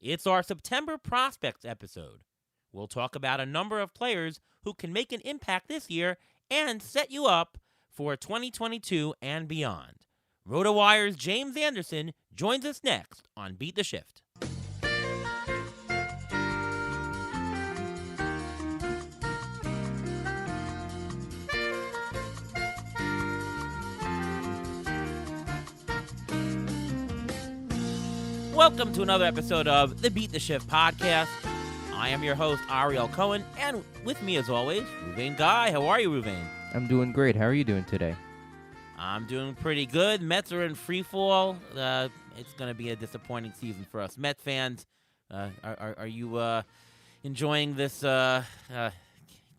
It's our September Prospects episode. We'll talk about a number of players who can make an impact this year and set you up for 2022 and beyond. Rotowire's James Anderson joins us next on Beat the Shift. Welcome to another episode of the Beat the Shift podcast. I am your host, Ariel Cohen, and with me as always, Ruvain Guy. How are you, Ruvain? I'm doing great. How are you doing today? I'm doing pretty good. Mets are in free fall. It's going to be a disappointing season for us Met fans. Are you enjoying this? Can't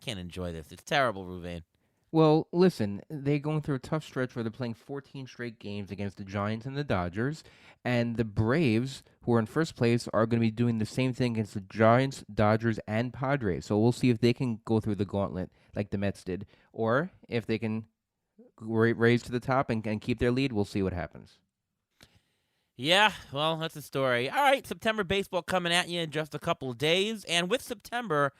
enjoy this. It's terrible, Ruvain. Well, listen, they're going through a tough stretch where they're playing 14 straight games against the Giants and the Dodgers, and the Braves, who are in first place, are going to be doing the same thing against the Giants, Dodgers, and Padres. So we'll see if they can go through the gauntlet like the Mets did, or if they can raise to the top and keep their lead. We'll see what happens. Yeah, well, that's the story. All right, September baseball coming at you in just a couple of days, and with September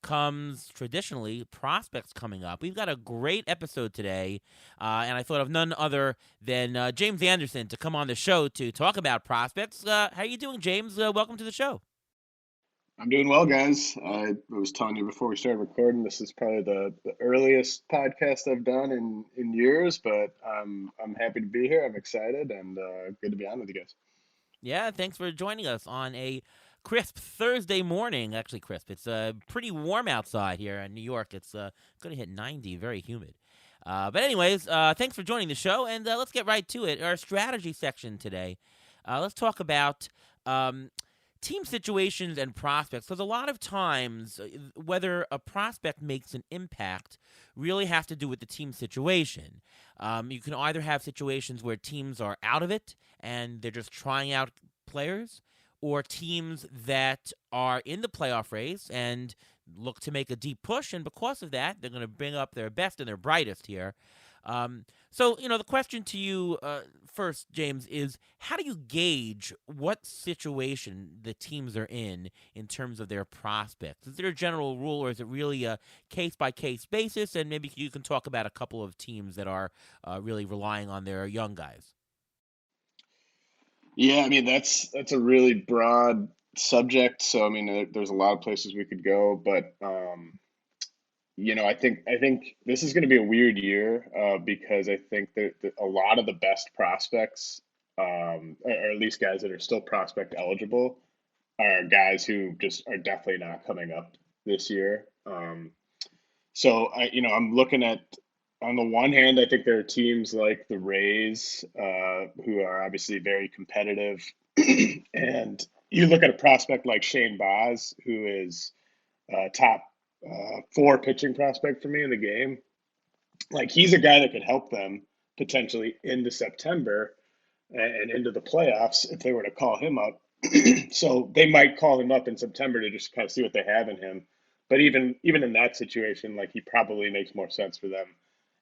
comes traditionally prospects coming up. We've got a great episode today, and I thought of none other than James Anderson to come on the show to talk about prospects. How are you doing, James? Welcome to the show. I'm doing well, guys. I was telling you before we started recording, this is probably the earliest podcast I've done in years, but I'm happy to be here. I'm excited and good to be on with you guys. Yeah, thanks for joining us on a crisp Thursday morning. Actually, crisp. It's pretty warm outside here in New York. It's going to hit 90, very humid. But anyways, thanks for joining the show, and let's get right to it. Our strategy section today. Let's talk about team situations and prospects. Because a lot of times, whether a prospect makes an impact really has to do with the team situation. You can either have situations where teams are out of it and they're just trying out players, or teams that are in the playoff race and look to make a deep push, and because of that, they're going to bring up their best and their brightest here. So, the question to you first, James, is how do you gauge what situation the teams are in terms of their prospects? Is there a general rule, or is it really a case-by-case basis? And maybe you can talk about a couple of teams that are really relying on their young guys. Yeah, I mean that's a really broad subject. So I mean, there's a lot of places we could go, but I think this is going to be a weird year because I think that a lot of the best prospects, or at least guys that are still prospect eligible, are guys who just are definitely not coming up this year. So I'm looking at, on the one hand, I think there are teams like the Rays who are obviously very competitive, and you look at a prospect like Shane Baz, who is top four pitching prospect for me in the game. Like he's a guy that could help them potentially into September and into the playoffs if they were to call him up. So they might call him up in September to just kind of see what they have in him. But even in that situation, like he probably makes more sense for them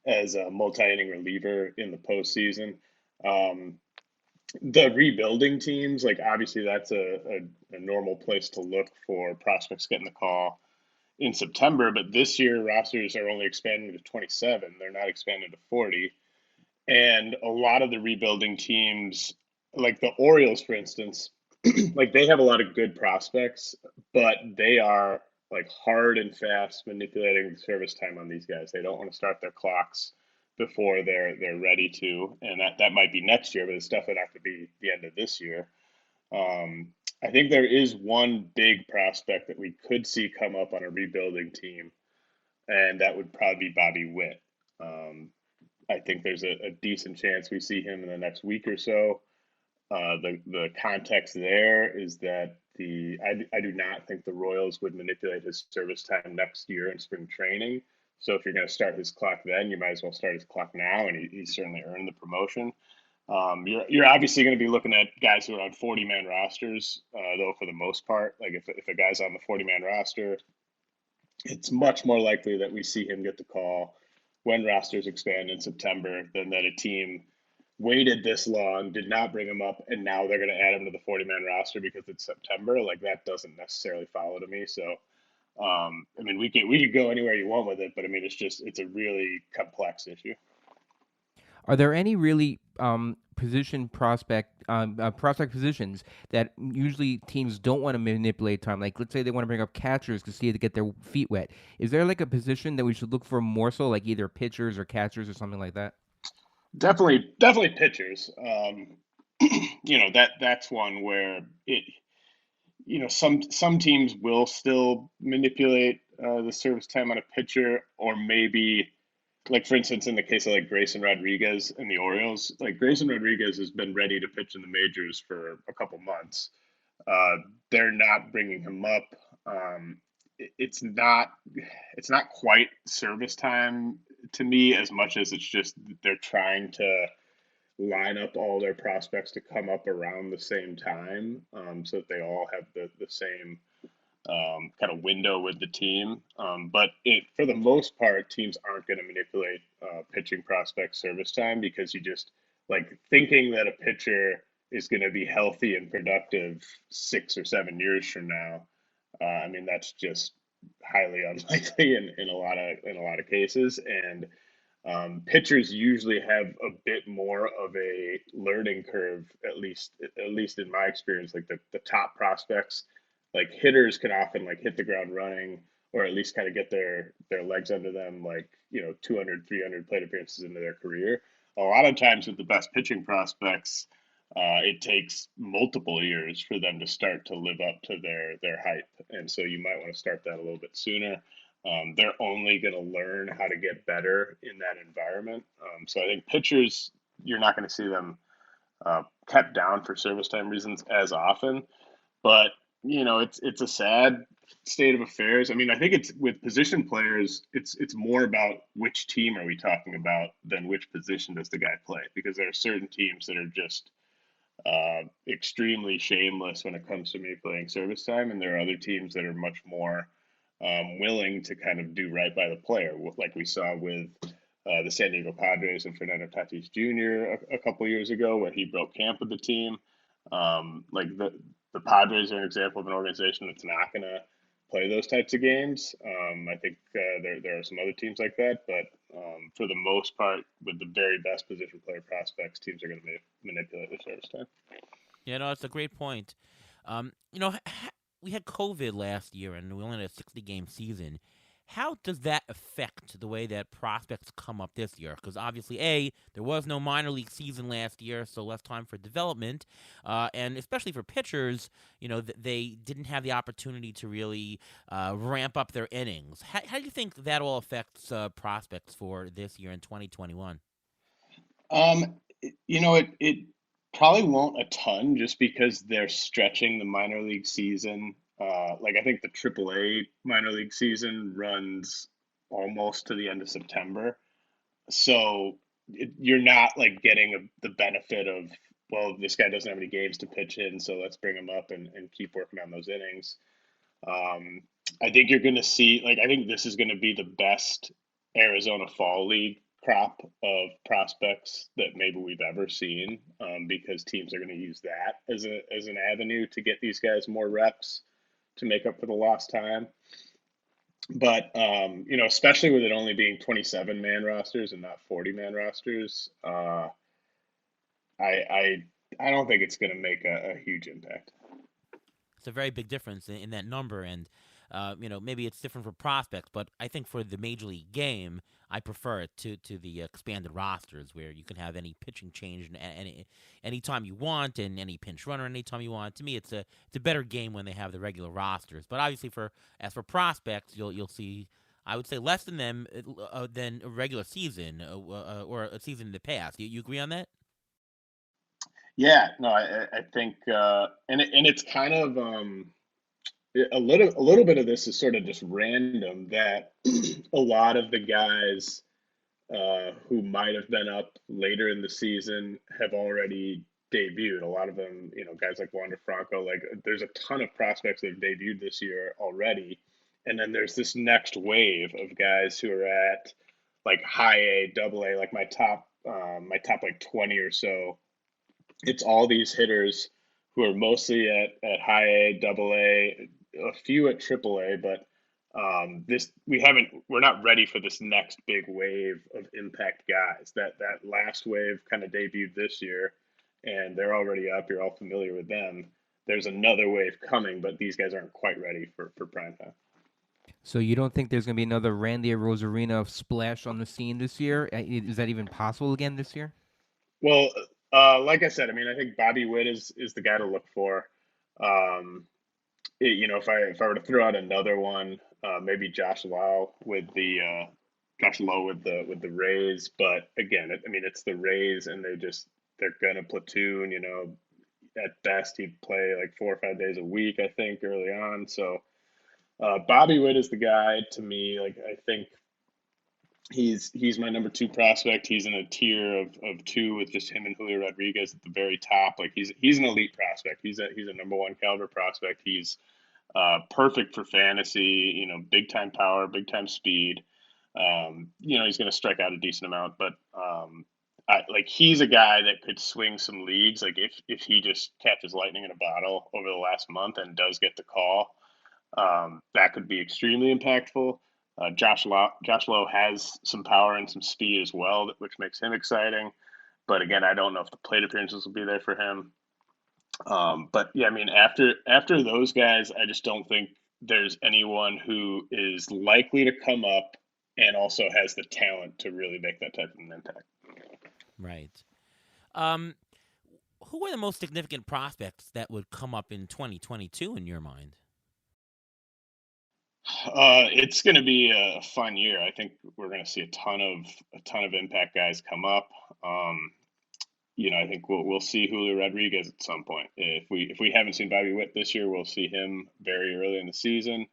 as a multi-inning reliever in the postseason. Um, the rebuilding teams, like obviously that's a normal place to look for prospects getting the call in September. But this year rosters are only expanding to 27; they're not expanding to 40. And a lot of the rebuilding teams, like the Orioles, for instance, like they have a lot of good prospects, but they are like hard and fast manipulating the service time on these guys. They don't want to start their clocks before they're ready to, and that might be next year, but it's definitely not going to be the end of this year. Um, I think there is one big prospect that we could see come up on a rebuilding team, and that would probably be Bobby Witt. Um, I think there's a decent chance we see him in the next week or so. The context there is that I do not think the Royals would manipulate his service time next year in spring training. So if you're going to start his clock then, you might as well start his clock now, and he certainly earned the promotion. You're obviously going to be looking at guys who are on 40-man rosters, though, for the most part. Like if a guy's on the 40-man roster, it's much more likely that we see him get the call when rosters expand in September than that a team waited this long, did not bring him up, and now they're going to add him to the 40-man roster because it's September. Like that doesn't necessarily follow to me. So, I mean, we could go anywhere you want with it, but I mean, it's a really complex issue. Are there any really prospect positions that usually teams don't want to manipulate time? Like, let's say they want to bring up catchers to see to get their feet wet. Is there like a position that we should look for more so, like either pitchers or catchers or something like that? Definitely pitchers. That's one where it some teams will still manipulate the service time on a pitcher, or maybe like for instance in the case of like Grayson Rodriguez and the Orioles, like Grayson Rodriguez has been ready to pitch in the majors for a couple months. Uh, they're not bringing him up. Um, it's not quite service time to me as much as it's just they're trying to line up all their prospects to come up around the same time, so that they all have the same kind of window with the team. For the most part, teams aren't going to manipulate pitching prospect service time because you just like thinking that a pitcher is going to be healthy and productive 6 or 7 years from now. I mean, that's just highly unlikely in a lot of cases, and pitchers usually have a bit more of a learning curve, at least in my experience. Like the top prospects, like hitters, can often like hit the ground running, or at least kind of get their legs under them, like 200, 300 plate appearances into their career. A lot of times with the best pitching prospects, it takes multiple years for them to start to live up to their hype, and so you might want to start that a little bit sooner. They're only going to learn how to get better in that environment. So I think pitchers, you're not going to see them kept down for service time reasons as often. But it's a sad state of affairs. I mean, I think it's with position players, it's more about which team are we talking about than which position does the guy play, because there are certain teams that are just extremely shameless when it comes to me playing service time, and there are other teams that are much more willing to kind of do right by the player, like we saw with the San Diego Padres and Fernando Tatis Jr. a couple years ago, when he broke camp with the team. Like the Padres are an example of an organization that's not going to play those types of games. I think there are some other teams like that, but for the most part, with the very best position player prospects, teams are going to manipulate their service time. Yeah, no, it's a great point. You know, we had COVID last year, and we only had a 60-game season. How does that affect the way that prospects come up this year? Because obviously, there was no minor league season last year, so less time for development, and especially for pitchers, they didn't have the opportunity to really ramp up their innings. How do you think that all affects prospects for this year in 2021? It probably won't a ton, just because they're stretching the minor league season. Like I think the AAA minor league season runs almost to the end of September, so you're not like getting the benefit of, well, this guy doesn't have any games to pitch in, so let's bring him up and keep working on those innings. Um, I think you're going to see, like, I think this is going to be the best Arizona Fall League crop of prospects that maybe we've ever seen, because teams are going to use that as an avenue to get these guys more reps to make up for the lost time. But especially with it only being 27-man rosters and not 40-man rosters, I I don't think it's going to make a huge impact. It's a very big difference in that number, and maybe it's different for prospects, but I think for the major league game, I prefer it to the expanded rosters where you can have any pitching change any time you want, and any pinch runner anytime you want. To me, it's a better game when they have the regular rosters. But obviously, as for prospects, you'll see. I would say less than them than a regular season or a season in the past. You agree on that? Yeah, no, I think, and it's kind of, a little bit of this is sort of just random, that a lot of the guys who might have been up later in the season have already debuted. A lot of them, guys like Wander Franco, like there's a ton of prospects that have debuted this year already. And then there's this next wave of guys who are at like high A, double A. Like my top my top like 20 or so, it's all these hitters who are mostly at high A, double A, a few at triple A, but this we're not ready for this next big wave of impact guys. That last wave kind of debuted this year, and they're already up. You're all familiar with them. There's another wave coming, but these guys aren't quite ready for prime time. So you don't think there's going to be another Randy Rosarina splash on the scene this year? Is that even possible again this year? Well, like I said, I mean, I think Bobby Witt is the guy to look for. Um, if I were to throw out another one, maybe Josh Lowe with the Rays. But again, I mean, it's the Rays, and they're gonna platoon. At best he'd play like 4 or 5 days a week, I think, early on. So Bobby Witt is the guy to me. Like I think he's my number two prospect. He's in a tier of two with just him and Julio Rodriguez at the very top. Like he's an elite prospect. He's a number one caliber prospect. He's perfect for fantasy. Big time power, big time speed. He's going to strike out a decent amount, but he's a guy that could swing some leagues. Like if he just catches lightning in a bottle over the last month and does get the call, that could be extremely impactful. Josh Lowe has some power and some speed as well, which makes him exciting. But again, I don't know if the plate appearances will be there for him. But yeah, I mean, after those guys, I just don't think there's anyone who is likely to come up and also has the talent to really make that type of an impact. Right. Um, who are the most significant prospects that would come up in 2022 in your mind? It's going to be a fun year. I think we're going to see a ton of impact guys come up. I think we'll see Julio Rodriguez at some point. If we haven't seen Bobby Witt this year, we'll see him very early in the season.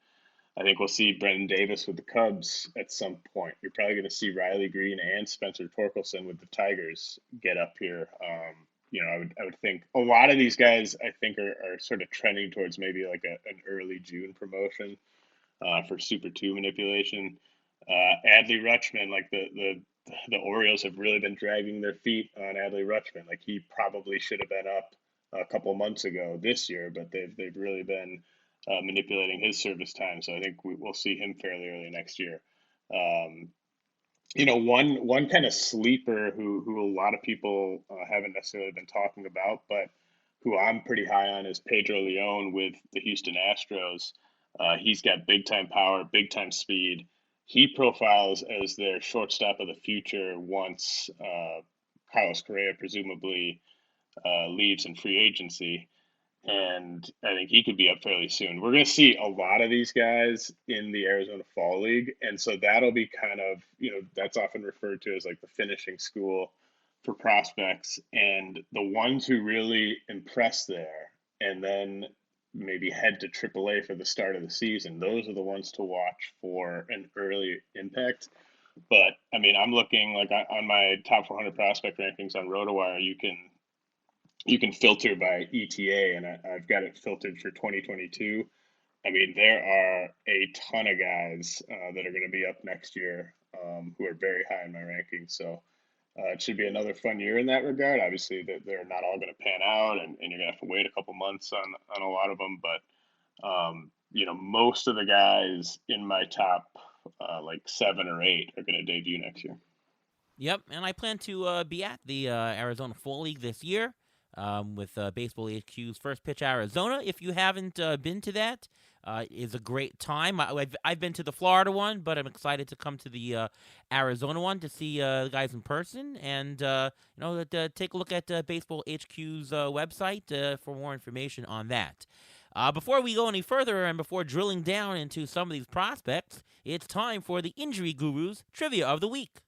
I think we'll see Brendan Davis with the Cubs at some point. You're probably going to see Riley Green and Spencer Torkelson with the Tigers get up here. I would think a lot of these guys I think are sort of trending towards maybe like an early June promotion for Super Two manipulation. Adley Rutschman, like the Orioles have really been dragging their feet on Adley Rutschman. Like he probably should have been up a couple months ago this year, but they've really been manipulating his service time. So I think we'll see him fairly early next year. Um, one kind of sleeper who a lot of people haven't necessarily been talking about, but who I'm pretty high on is Pedro Leon with the Houston Astros. He's got big time power, big time speed. He profiles as their shortstop of the future once Carlos Correa presumably leaves in free agency. And I think he could be up fairly soon. We're going to see a lot of these guys in the Arizona Fall League. And so that'll be kind of, that's often referred to as like the finishing school for prospects. And the ones who really impress there and then maybe head to AAA for the start of the season, those are the ones to watch for an early impact. But I mean, I'm looking like on my top 400 prospect rankings on Rotowire, you can filter by ETA, and I've got it filtered for 2022. I mean, there are a ton of guys that are going to be up next year who are very high in my rankings. So it should be another fun year in that regard. Obviously, they're not all going to pan out, and you're going to have to wait a couple months on a lot of them. But most of the guys in my top like 7 or 8 are going to debut next year. Yep, and I plan to be at the Arizona Fall League this year with Baseball HQ's First Pitch Arizona. If you haven't been to that, it's a great time. I've been to the Florida one, but I'm excited to come to the Arizona one to see the guys in person and take a look at Baseball HQ's website for more information on that. Before we go any further and before drilling down into some of these prospects, it's time for the Injury Guru's Trivia of the Week.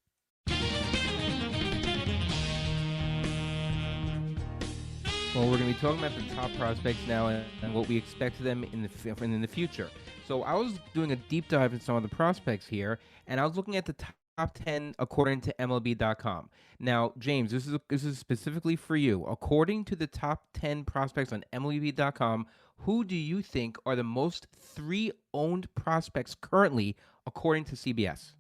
Well, we're going to be talking about the top prospects now and what we expect of them in the future. So I was doing a deep dive in some of the prospects here, and I was looking at the top 10 according to MLB.com. Now, James, this is specifically for you. According to the top 10 prospects on MLB.com, who do you think are the most 3 owned prospects currently, according to CBS?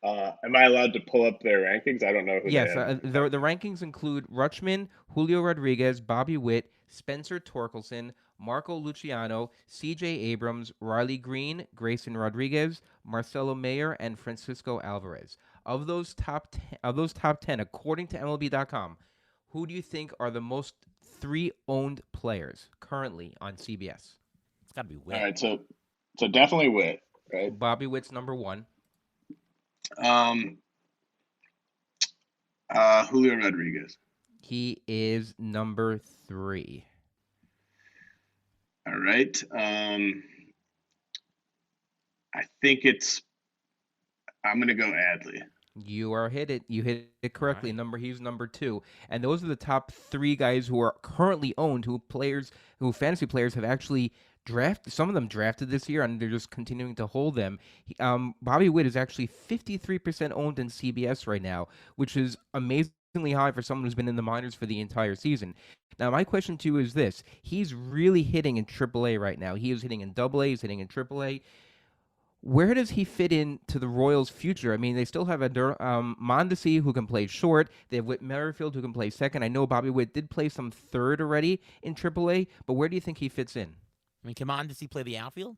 Am I allowed to pull up their rankings? I don't know who they Yes, have. the rankings include Rutschman, Julio Rodriguez, Bobby Witt, Spencer Torkelson, Marco Luciano, C.J. Abrams, Riley Green, Grayson Rodriguez, Marcelo Mayer, and Francisco Alvarez. Of those top 10, according to MLB.com, who do you think are the most three owned players currently on CBS? It's got to be All Wit. right, so definitely Witt, right? Bobby Witt's number one. Um, Julio Rodriguez. He is number three. All right. I think it's. I'm gonna go Adley. You are hit it. You hit it All correctly. right. He's number two, and those are the top three guys who are currently owned, who fantasy players have actually drafted. Some of them drafted this year, and they're just continuing to hold them. Bobby Witt is actually 53% owned in CBS right now, which is amazingly high for someone who's been in the minors for the entire season. Now, my question to you is this: he's really hitting in AAA right now. He is hitting in AA. He's hitting in AAA. Where does he fit into the Royals' future? I mean, they still have Mondesi who can play short. They have Whit Merrifield who can play second. I know Bobby Witt did play some third already in AAA, but where do you think he fits in? I mean, come on, does he play the outfield?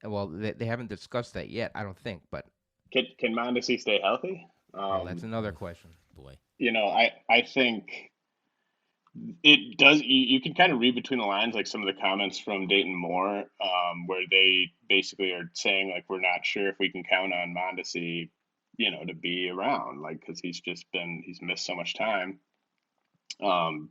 Well, they haven't discussed that yet, I don't think, but Can Mondesi stay healthy? well, that's another question. Boy. I think it does. You can kind of read between the lines, like some of the comments from Dayton Moore, where they basically are saying like we're not sure if we can count on Mondesi, to be around, like because he's missed so much time. Um,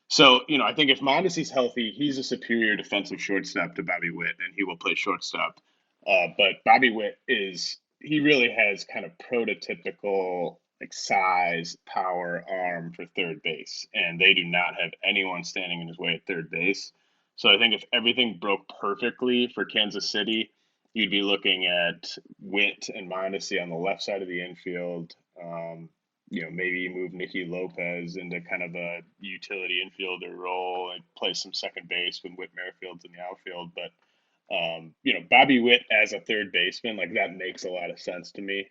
so I think if Mondesi's healthy, he's a superior defensive shortstop to Bobby Witt, and he will play shortstop. But Bobby Witt he really has kind of prototypical like size, power, arm for third base, and they do not have anyone standing in his way at third base. So I think if everything broke perfectly for Kansas City, you'd be looking at Witt and Mondesi on the left side of the infield. Maybe you move Nicky Lopez into kind of a utility infielder role and play some second base when Whit Merrifield's in the outfield. But Bobby Witt as a third baseman, like that makes a lot of sense to me.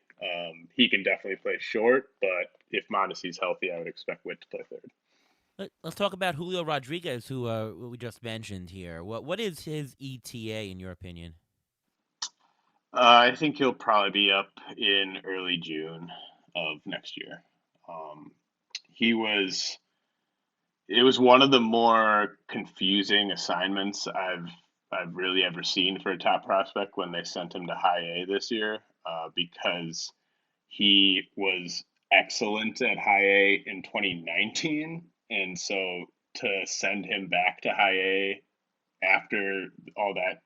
He can definitely play short, but if Mondesi's healthy, I would expect Witt to play third. Let's talk about Julio Rodriguez, who we just mentioned here. What is his ETA in your opinion? I think he'll probably be up in early June of next year. Um, he was It was one of the more confusing assignments I've really ever seen for a top prospect when they sent him to high A this year, because he was excellent at high A in 2019, and so to send him back to high A after all that,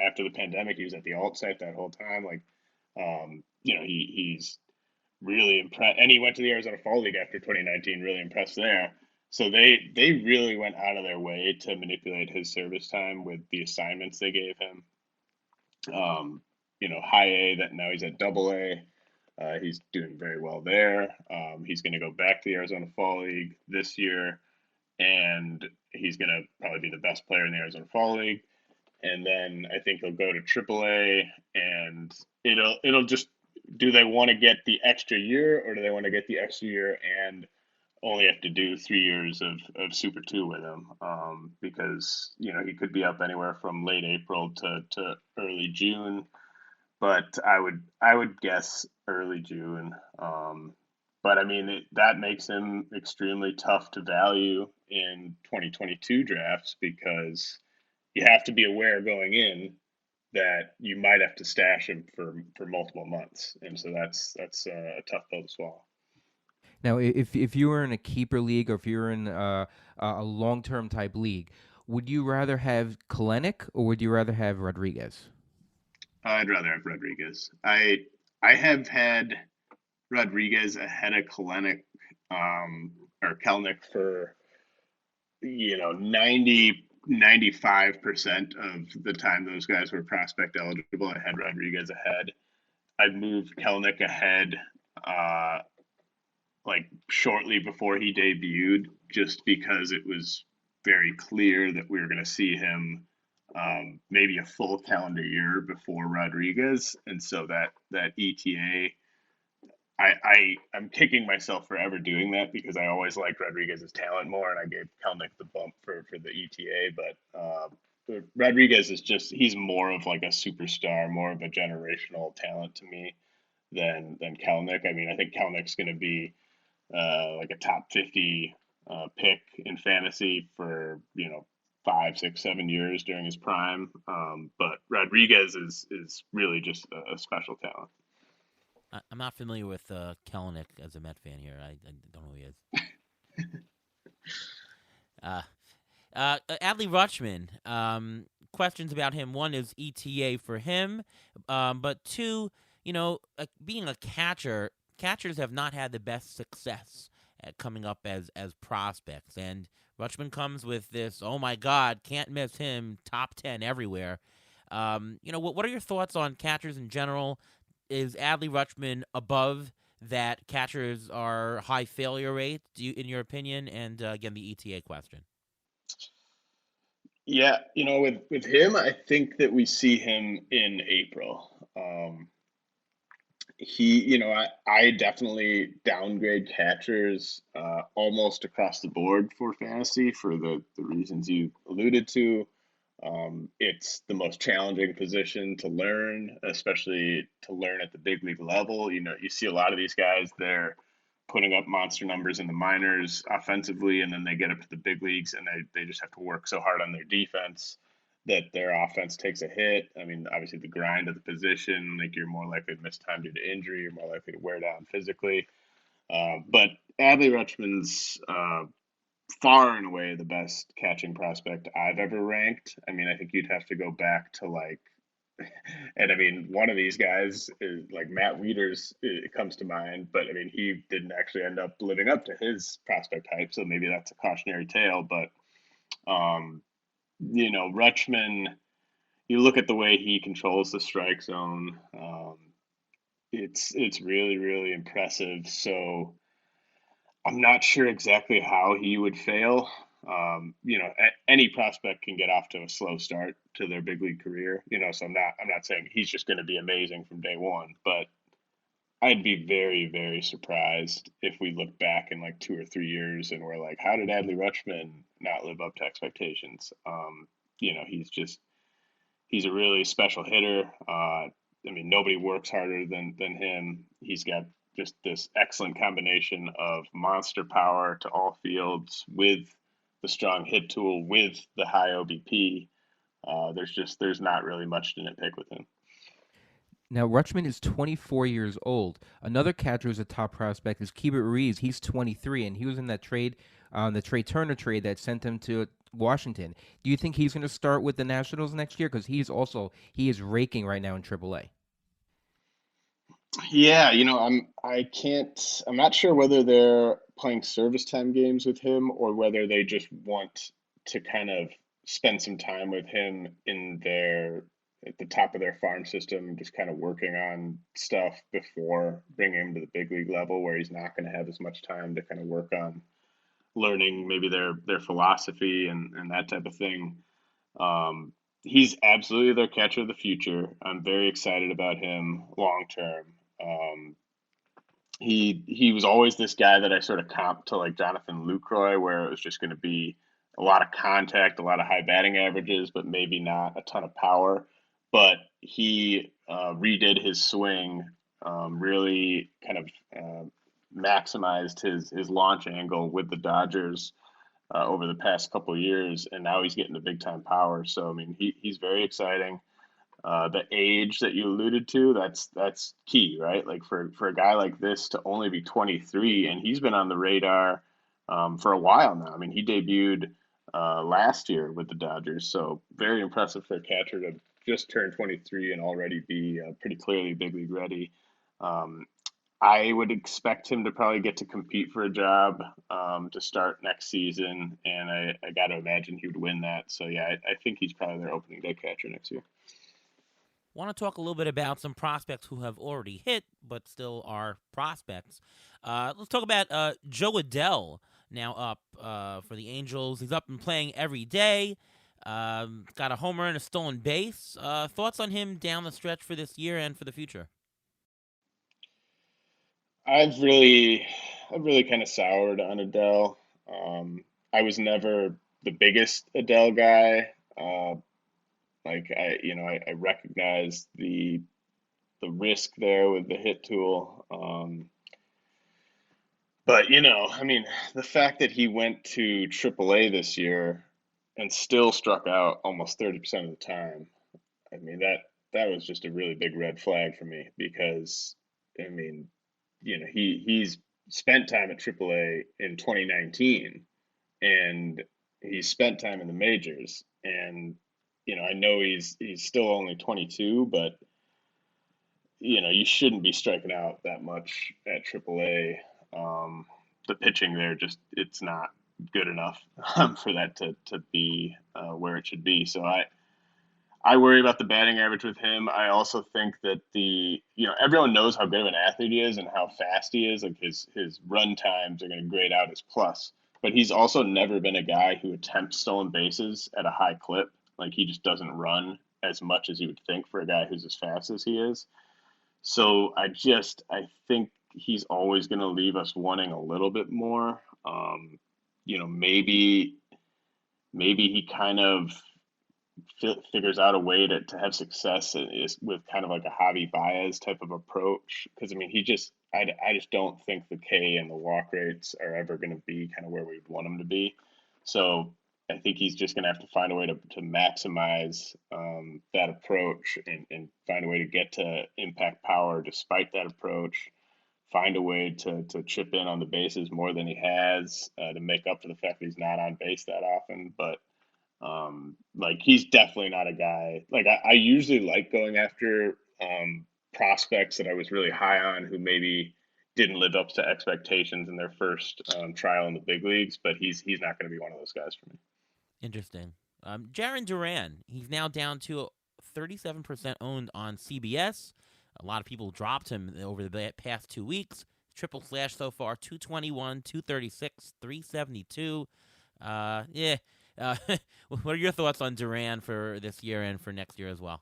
after the pandemic, he was at the alt site that whole time. Like, he's really impressed, and he went to the Arizona Fall League after 2019. Really impressed there. So they really went out of their way to manipulate his service time with the assignments they gave him. High A, that now he's at Double A. He's doing very well there. He's going to go back to the Arizona Fall League this year, and he's going to probably be the best player in the Arizona Fall League. And then I think he'll go to AAA, and it'll just, do they want to get the extra year, or do they want to get the extra year and only have to do 3 years of Super Two with him? Because he could be up anywhere from late April to early June, but I would guess early June. But I mean that makes him extremely tough to value in 2022 drafts because you have to be aware going in that you might have to stash him for multiple months, and so that's a tough pill to swallow. Now, if you were in a keeper league or if you were in a long term type league, would you rather have Kalenic or would you rather have Rodriguez? I'd rather have Rodriguez. I have had Rodriguez ahead of Kalenic, or Kelnick for 95% of the time those guys were prospect eligible. I had Rodriguez ahead. I moved Kelnick ahead, uh, like shortly before he debuted, just because it was very clear that we were going to see him maybe a full calendar year before Rodriguez, and so that ETA. I'm kicking myself for ever doing that because I always liked Rodriguez's talent more, and I gave Kelnick the bump for the ETA. But Rodriguez is he's more of like a superstar, more of a generational talent to me than Kelnick. I mean, I think Kelnick's going to be like a top 50 pick in fantasy for 5, 6, 7 years during his prime. But Rodriguez is really just a special talent. I'm not familiar with Kellenick as a Met fan here. I don't know who he is. Uh, Adley Rutschman. Questions about him. One is ETA for him, but two, being a catcher, catchers have not had the best success at coming up as prospects, and Rutschman comes with this. Oh my God, can't miss him. Top 10 everywhere. What are your thoughts on catchers in general? Is Adley Rutschman above that catchers are high failure rate, in your opinion? And again, the ETA question. Yeah, with him, I think that we see him in April. I definitely downgrade catchers almost across the board for fantasy for the reasons you alluded to. It's the most challenging position to learn, especially to learn at the big league level. You see a lot of these guys, they're putting up monster numbers in the minors offensively, and then they get up to the big leagues and they just have to work so hard on their defense that their offense takes a hit. I mean, obviously the grind of the position, like you're more likely to miss time due to injury, you're more likely to wear down physically. But Adley Rutschman's far and away the best catching prospect I've ever ranked. I mean, I think you'd have to go back to and I mean, one of these guys is like Matt Wieters. It comes to mind, but I mean, he didn't actually end up living up to his prospect hype, so maybe that's a cautionary tale. But Rutschman, you look at the way he controls the strike zone. It's really really impressive. So I'm not sure exactly how he would fail. Any prospect can get off to a slow start to their big league career. So I'm not saying he's just going to be amazing from day one, but I'd be very very surprised if we look back in like 2 or 3 years and we're like, how did Adley Rutschman not live up to expectations? He's a really special hitter. I mean, nobody works harder than him. He's got just this excellent combination of monster power to all fields with the strong hit tool with the high OBP. There's not really much to nitpick with him. Now, Rutschman is 24 years old. Another catcher who's a top prospect is Keibert Ruiz. He's 23, and he was in that trade, the Trey Turner trade that sent him to Washington. Do you think he's going to start with the Nationals next year? Because he is raking right now in AAA. Yeah, I'm not sure whether they're playing service time games with him or whether they just want to kind of spend some time with him at the top of their farm system, just kind of working on stuff before bringing him to the big league level where he's not going to have as much time to kind of work on learning maybe their philosophy and that type of thing. Um, he's absolutely their catcher of the future. I'm very excited about him long term. Um, he was always this guy that I sort of comped to like Jonathan Lucroy, where it was just going to be a lot of contact, a lot of high batting averages, but maybe not a ton of power. But he redid his swing, really kind of maximized his launch angle with the Dodgers over the past couple of years, and now he's getting the big time power. So I mean, he's very exciting. The age that you alluded to, that's key, right? Like for a guy like this to only be 23, and he's been on the radar for a while now. I mean, he debuted last year with the Dodgers, so very impressive for a catcher to just turn 23 and already be pretty clearly big league ready. Um, I would expect him to probably get to compete for a job to start next season, and I got to imagine he would win that. So yeah, I think he's probably their opening day catcher next year. Want to talk a little bit about some prospects who have already hit but still are prospects. Let's talk about Joe Adell, now up for the Angels. He's up and playing every day. Got a homer and a stolen base. Thoughts on him down the stretch for this year and for the future? I've really, I've really kind of soured on Adele. I was never the biggest Adele guy. Uh, I recognize the risk there with the hit tool. But I mean, the fact that he went to AAA this year and still struck out almost 30% of the time, I mean that was just a really big red flag for me because I mean, he's spent time at AAA in 2019 and he's spent time in the majors and I know he's still only 22, but you shouldn't be striking out that much at AAA. The pitching there just it's not good enough for that to be where it should be. So I worry about the batting average with him. I also think that everyone knows how good of an athlete he is and how fast he is. Like his run times are going to grade out as plus. But he's also never been a guy who attempts stolen bases at a high clip. Like he just doesn't run as much as you would think for a guy who's as fast as he is. So I think he's always going to leave us wanting a little bit more. Maybe he kind of figures out a way to have success is with kind of like a Javi Baez type of approach. Because I mean, I just don't think the K and the walk rates are ever going to be kind of where we'd want them to be. So I think he's just going to have to find a way to maximize that approach and find a way to get to impact power despite that approach. Find a way to chip in on the bases more than he has to make up for the fact that he's not on base that often. But like he's definitely not a guy. Like I usually like going after prospects that I was really high on who maybe didn't live up to expectations in their first trial in the big leagues, but he's not going to be one of those guys for me. Interesting. Jaron Duran, he's now down to 37% owned on CBS. A lot of people dropped him over the past 2 weeks. Triple slash so far 221, 236, 372. Yeah. Uh, what are your thoughts on Duran for this year and for next year as well?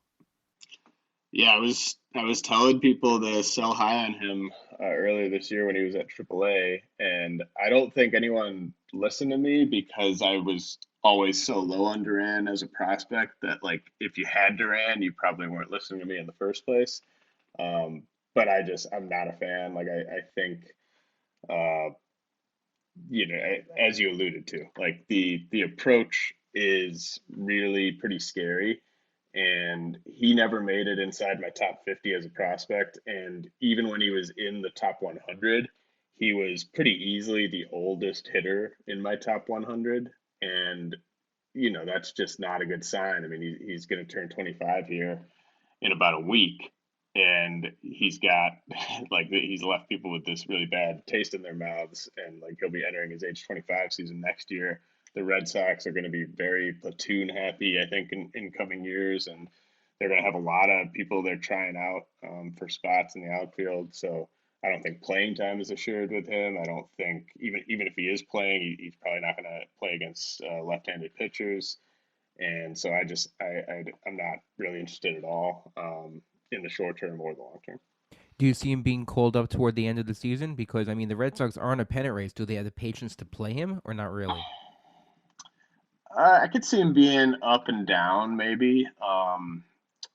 Yeah, I was telling people to sell high on him earlier this year when he was at AAA, and I don't think anyone listened to me because I was always so low on Duran as a prospect that like if you had Duran, you probably weren't listening to me in the first place. Um, but I'm not a fan. Like I think uh, as you alluded to, like the approach is really pretty scary. And he never made it inside my top 50 as a prospect. And even when he was in the top 100, he was pretty easily the oldest hitter in my top 100. And, that's just not a good sign. I mean, he's going to turn 25 here in about a week. And he's got like he's left people with this really bad taste in their mouths, and like he'll be entering his age 25 season next year. The Red Sox are going to be very platoon happy, I think, in coming years, and they're going to have a lot of people they're trying out for spots in the outfield. So I don't think playing time is assured with him. I don't think even if he is playing, he's probably not going to play against left-handed pitchers. And so I'm not really interested at all in the short term or the long term. Do you see him being called up toward the end of the season? Because I mean, the Red Sox aren't a pennant race. Do they have the patience to play him, or not really? I could see him being up and down, maybe.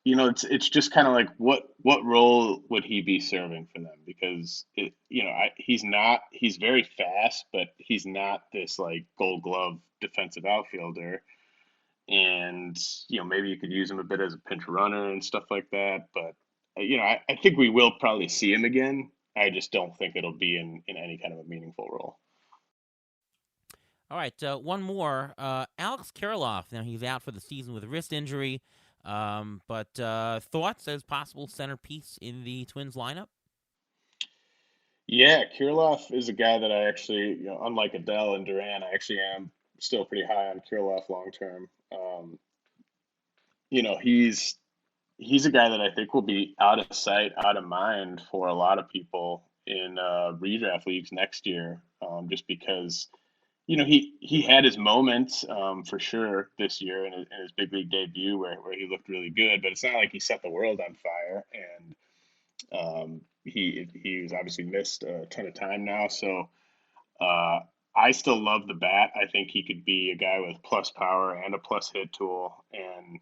It's just kind of like what role would he be serving for them? Because he's very fast, but he's not this like Gold Glove defensive outfielder. And maybe you could use him a bit as a pinch runner and stuff like that. But I think we will probably see him again. I just don't think it'll be in any kind of a meaningful role. All right, one more. Alex Kirilloff. Now he's out for the season with a wrist injury. But thoughts as possible centerpiece in the Twins lineup? Yeah, Kirilov is a guy that I actually, unlike Adele and Duran, I actually am still pretty high on Kirilov long term. He's a guy that I think will be out of sight, out of mind for a lot of people in redraft leagues next year, just because he had his moments for sure this year in his big league debut where he looked really good, but it's not like he set the world on fire. And he's obviously missed a ton of time now. So uh, I still love the bat. I think he could be a guy with plus power and a plus hit tool. And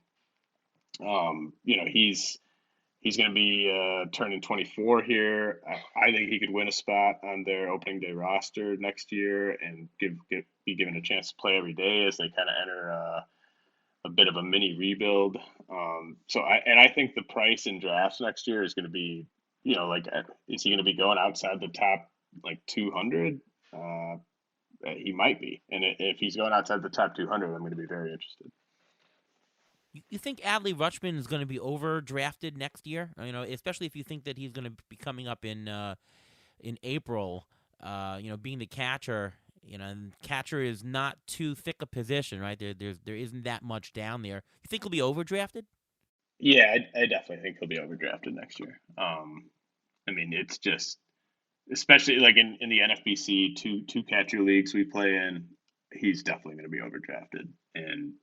he's going to be turning 24 here. I think he could win a spot on their opening day roster next year and be given a chance to play every day as they kind of enter a bit of a mini rebuild. I think the price in drafts next year is going to be, like, is he going to be going outside the top like 200? Uh, he might be, and if he's going outside the top 200, I'm going to be very interested. You think Adley Rutschman is going to be overdrafted next year? Especially if you think that he's going to be coming up in April. Being the catcher. And catcher is not too thick a position, right? There isn't that much down there. You think he'll be overdrafted? Yeah, I definitely think he'll be overdrafted next year. I mean, it's just, especially like in the NFBC two catcher leagues we play in, he's definitely going to be overdrafted, and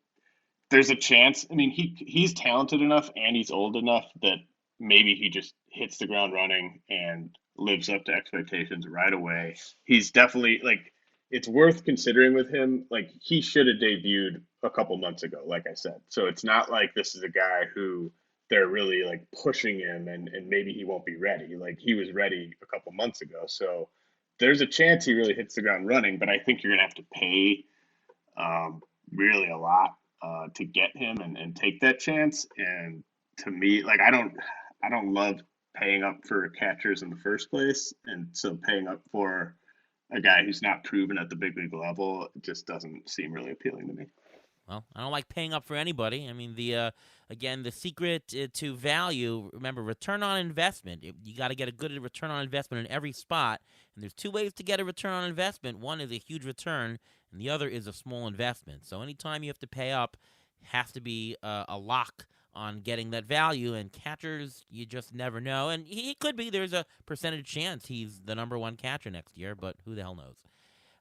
there's a chance. I mean, he's talented enough and he's old enough that maybe he just hits the ground running and lives up to expectations right away. He's definitely like, it's worth considering with him. Like, he should have debuted a couple months ago, like I said. So it's not like this is a guy who they're really like pushing him and maybe he won't be ready. Like, he was ready a couple months ago. So there's a chance he really hits the ground running, but I think you're gonna have to pay um, really a lot to get him and take that chance. And to me, like, I don't love paying up for catchers in the first place, and so paying up for a guy who's not proven at the big league level just doesn't seem really appealing to me. Well, I don't like paying up for anybody. I mean, the again, the secret to value. Remember, return on investment. You got to get a good return on investment in every spot. And there's two ways to get a return on investment. One is a huge return, and the other is a small investment. So anytime you have to pay up, has to be a lock on getting that value. And catchers, you just never know. And he could be. There's a percentage chance he's the number one catcher next year, but who the hell knows?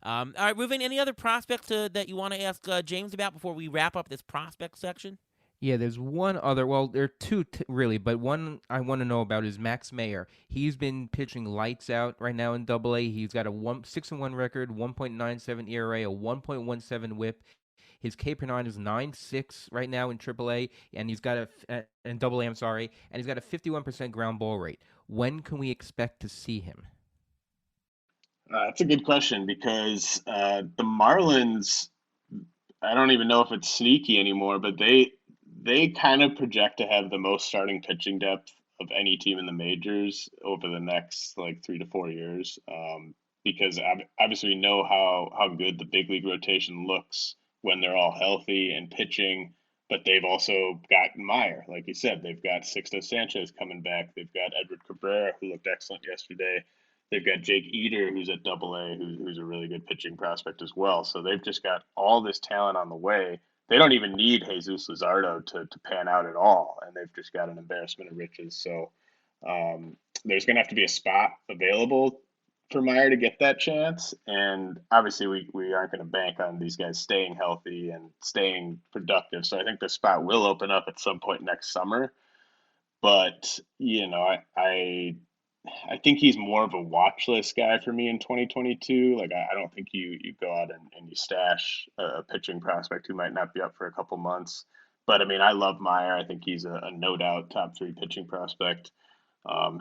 All right, Ruben, any other prospects that you want to ask James about before we wrap up this prospect section? Yeah, there's one other. Well, there are two really, but one I want to know about is Max Mayer. He's been pitching lights out right now in Double A. He's got a 1 6-1 record, 1.97 ERA, a 1.17 WHIP. His K per nine is 9.6 right now in Triple A, and he's got in Double A. I'm sorry, and he's got a 51% ground ball rate. When can we expect to see him? That's a good question because the Marlins, I don't even know if it's sneaky anymore, but they kind of project to have the most starting pitching depth of any team in the majors over the next like 3 to 4 years. Because obviously we know how good the big league rotation looks when they're all healthy and pitching, but they've also got Meyer, like you said, they've got Sixto Sanchez coming back, they've got Edward Cabrera who looked excellent yesterday. They've got Jake Eater, who's at Double A, who's a really good pitching prospect as well. So they've just got all this talent on the way. They don't even need Jesus Luzardo to pan out at all, and they've just got an embarrassment of riches. So there's going to have to be a spot available for Meyer to get that chance. And obviously, we aren't going to bank on these guys staying healthy and staying productive. So I think the spot will open up at some point next summer. But I think he's more of a watch list guy for me in 2022. Like, I don't think you go out and you stash a pitching prospect who might not be up for a couple months. But I mean, I love Meyer. I think he's a no doubt top three pitching prospect.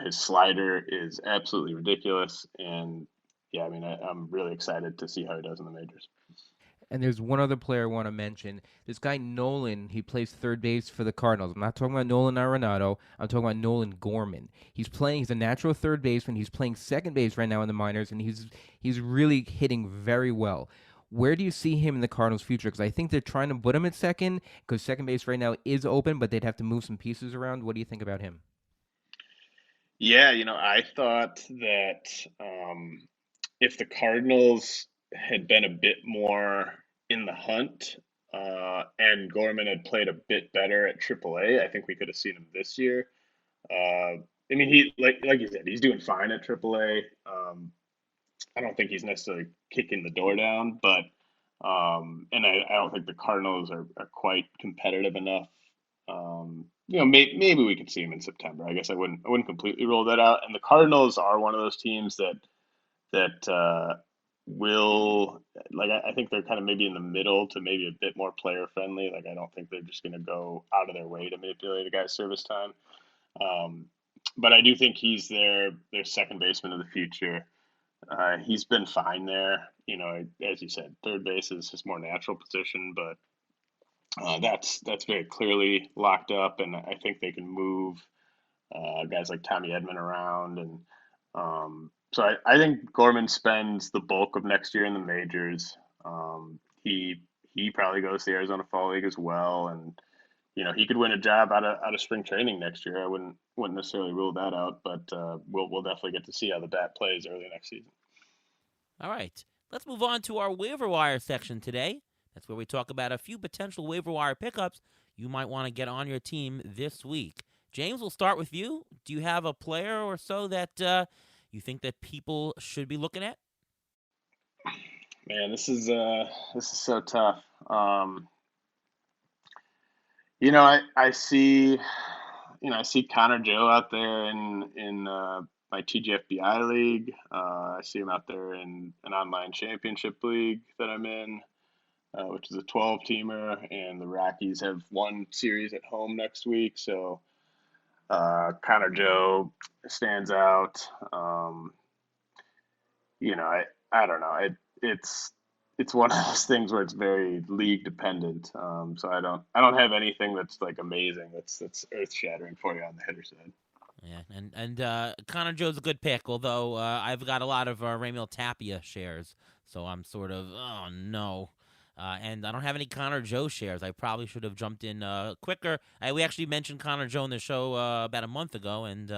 His slider is absolutely ridiculous, and yeah, I mean, I'm really excited to see how he does in the majors. And there's one other player I want to mention. This guy Nolan, he plays third base for the Cardinals. I'm not talking about Nolan Arenado. I'm talking about Nolan Gorman. He's a natural third baseman. He's playing second base right now in the minors, and he's really hitting very well. Where do you see him in the Cardinals' future? Because I think they're trying to put him at second, because second base right now is open, but they'd have to move some pieces around. What do you think about him? Yeah, I thought that if the Cardinals had been a bit more in the hunt and Gorman had played a bit better at AAA, I think we could have seen him this year. I mean, he like you said, he's doing fine at AAA. I don't think he's necessarily kicking the door down, but And I don't think the Cardinals are quite competitive enough. Maybe we could see him in September. I guess I wouldn't completely rule that out. And the Cardinals are one of those teams that will like I think they're kind of maybe in the middle to maybe a bit more player friendly. Like I don't think they're just going to go out of their way to manipulate a guy's service time. Um, but I do think he's their second baseman of the future. He's been fine there. As you said, third base is his more natural position, but that's very clearly locked up, and I think they can move guys like Tommy Edman around, and so I think Gorman spends the bulk of next year in the majors. He probably goes to the Arizona Fall League as well, and he could win a job out of spring training next year. I wouldn't necessarily rule that out, but we'll definitely get to see how the bat plays early next season. All right. Let's move on to our waiver wire section today. That's where we talk about a few potential waiver wire pickups you might want to get on your team this week. James, we'll start with you. Do you have a player or so that you think that people should be looking at? Man, this is so tough. I see Connor Joe out there in my TGFBI league. I see him out there in an online championship league that I'm in, which is a 12-teamer, and the Rockies have one series at home next week, so Connor Joe stands out. I don't know. It's one of those things where it's very league dependent. So I don't have anything that's like amazing that's earth shattering for you on the hitter side. Yeah, and Connor Joe's a good pick, although I've got a lot of Raimel Tapia shares, so I'm sort of, oh no. And I don't have any Connor Joe shares. I probably should have jumped in quicker. We actually mentioned Connor Joe in the show about a month ago, and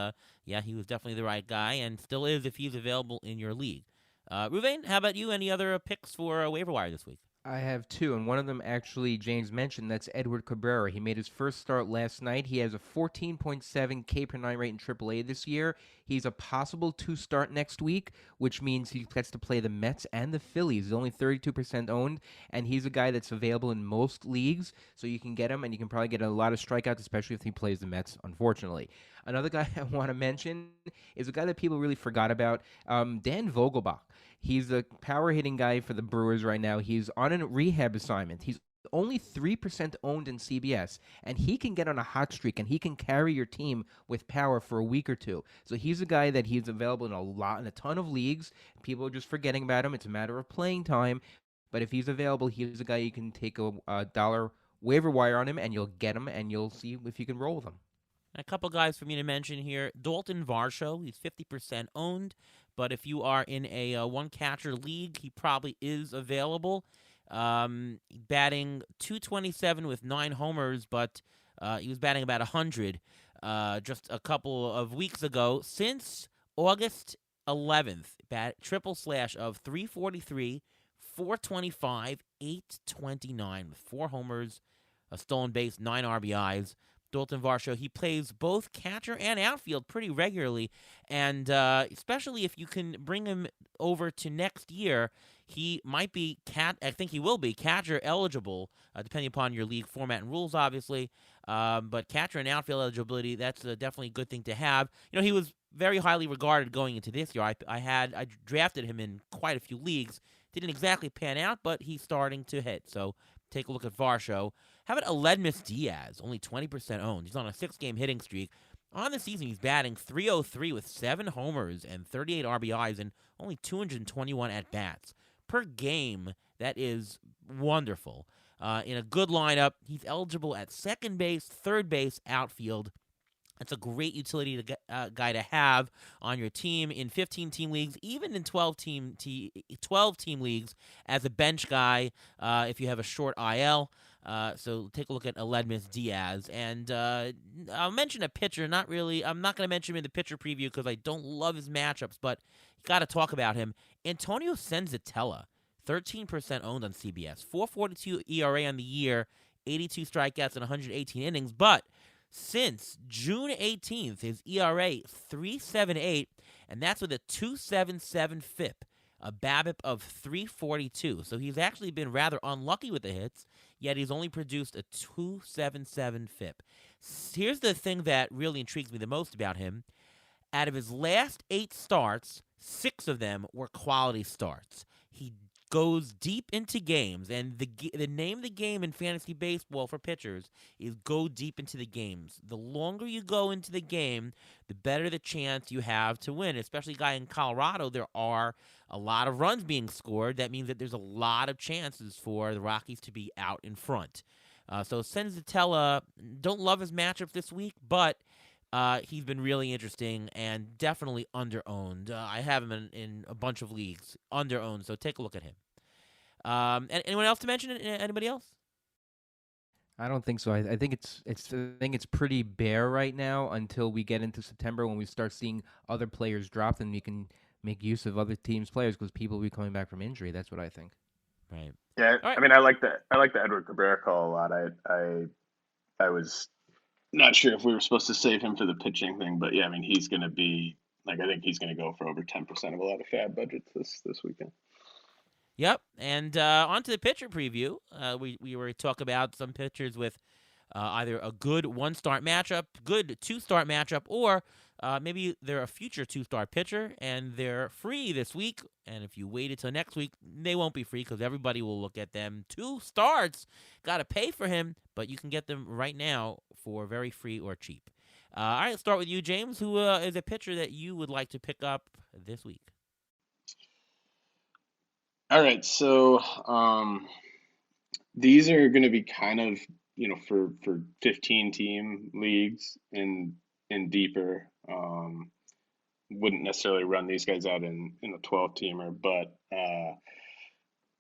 yeah, he was definitely the right guy, and still is if he's available in your league. Ruvain, how about you? Any other picks for waiver wire this week? I have two, and one of them actually James mentioned. That's Edward Cabrera. He made his first start last night. He has a 14.7 K per nine rate in AAA this year. He's a possible two-start next week, which means he gets to play the Mets and the Phillies. He's only 32% owned, and he's a guy that's available in most leagues, so you can get him, and you can probably get a lot of strikeouts, especially if he plays the Mets, unfortunately. Another guy I want to mention is a guy that people really forgot about, Dan Vogelbach. He's a power hitting guy for the Brewers right now. He's on a rehab assignment. He's only 3% owned in CBS, and he can get on a hot streak, and he can carry your team with power for a week or two. So he's a guy that he's available in a ton of leagues. People are just forgetting about him. It's a matter of playing time. But if he's available, he's a guy you can take a dollar waiver wire on him, and you'll get him, and you'll see if you can roll with him. A couple guys for me to mention here. Dalton Varsho, he's 50% owned, but if you are in a one-catcher league, he probably is available. Batting .227 with 9 homers, but he was batting about 100 just a couple of weeks ago. Since August 11th, triple slash of 343, 425, 829 with 4 homers, a stolen base, 9 RBIs. Dalton Varsho, he plays both catcher and outfield pretty regularly, and especially if you can bring him over to next year, he might be I think he will be catcher eligible, depending upon your league format and rules, obviously. But catcher and outfield eligibility, that's definitely a good thing to have. He was very highly regarded going into this year. I drafted him in quite a few leagues. Didn't exactly pan out, but he's starting to hit. So take a look at Varsho. How about Aledmus Diaz, only 20% owned? He's on a 6-game hitting streak. On the season, he's batting .303 with 7 homers and 38 RBIs and only 221 at-bats. Per game, that is wonderful. In a good lineup, he's eligible at second base, third base, outfield. That's a great utility guy to have on your team in 15-team leagues, even in 12-team leagues as a bench guy if you have a short IL. So take a look at Aledmus Diaz. And I'll mention a pitcher. Not really. I'm not going to mention him in the pitcher preview because I don't love his matchups, but you got to talk about him. Antonio Senzatella, 13% owned on CBS, 4.42 ERA on the year, 82 strikeouts and 118 innings, but since June 18th, his ERA 3.78, and that's with a 2.77 FIP. a BABIP of 342. So he's actually been rather unlucky with the hits, yet he's only produced a 277 FIP. Here's the thing that really intrigues me the most about him. Out of his last 8 starts, 6 of them were quality starts. He goes deep into games, and the name of the game in fantasy baseball for pitchers is go deep into the games. The longer you go into the game, the better the chance you have to win. Especially a guy in Colorado, there are a lot of runs being scored. That means that there's a lot of chances for the Rockies to be out in front. So Senzatella, don't love his matchup this week, but he's been really interesting and definitely under-owned. I have him in a bunch of leagues, under-owned, so take a look at him. Anyone else to mention? Anybody else? I don't think so. I think it's pretty bare right now until we get into September when we start seeing other players drop, and we can make use of other teams' players because people will be coming back from injury. That's what I think. Right. Yeah, All right. I mean, I like the Edward Cabrera call a lot. I was not sure if we were supposed to save him for the pitching thing, but yeah, I mean, he's going to be like, I think he's going to go for over 10% of a lot of fab budgets this weekend. Yep. And on to the pitcher preview. We were talking about some pitchers with either a good 1-start matchup, good 2-start matchup, or maybe they're a future 2-star pitcher and they're free this week. And if you wait until next week, they won't be free because everybody will look at them. 2 starts, got to pay for him, but you can get them right now for very free or cheap. All right, let's start with you, James. Who is a pitcher that you would like to pick up this week? All right, so these are going to be kind of, for 15 team leagues in deeper. Wouldn't necessarily run these guys out in a 12 teamer, but